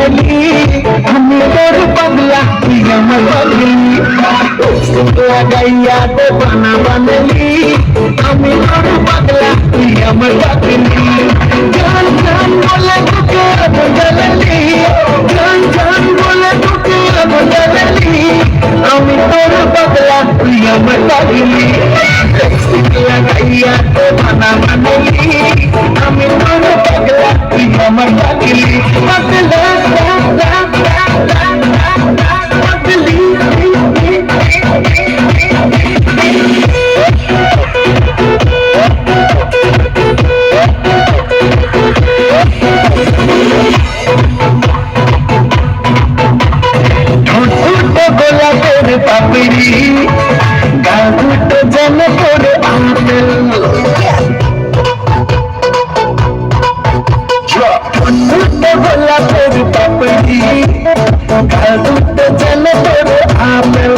বানালি আমি তোর পাগলা তুই আমার পাগলি লাগাইয়া তো বানা বানালি আমি তোর পাগলা তুই আমার পাগলি জান জান বলে তোকে জ্বালালি জান জান বলে তোকে জ্বালালি আমি তোর পাগলা তুই আমার পাগলি লাগাইয়া তো বানা বানালি আমি তোর পাগলা তুই আমার পাগলি পাগলা গোলাপের পাপড়ি গাগুটো যেন করে আপেল গোলাপের পাপড়ি গাগুটো যেন করে আপেল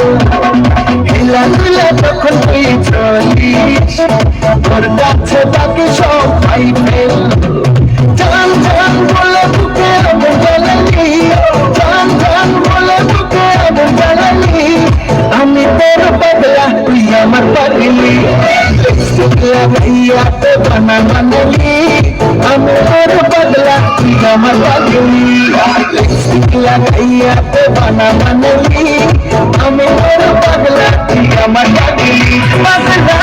হিলা দিলা তখন তুই চলিস তোর কাছে বাকি সব ভাই ফেল জান জান বলে বুকে আগুন জ্বালালি জান জান বলে বুকে আগুন জ্বালালি আমি তোর পাগলা তুই আমার পাগলি লাগাইয়া তো বানা বানালি আমি তোর পাগলা তুই আমার পাগলি লাগাইয়া তো বানা বানালি আমি তোর পাগলা তুই আমার পাগলি পাগলা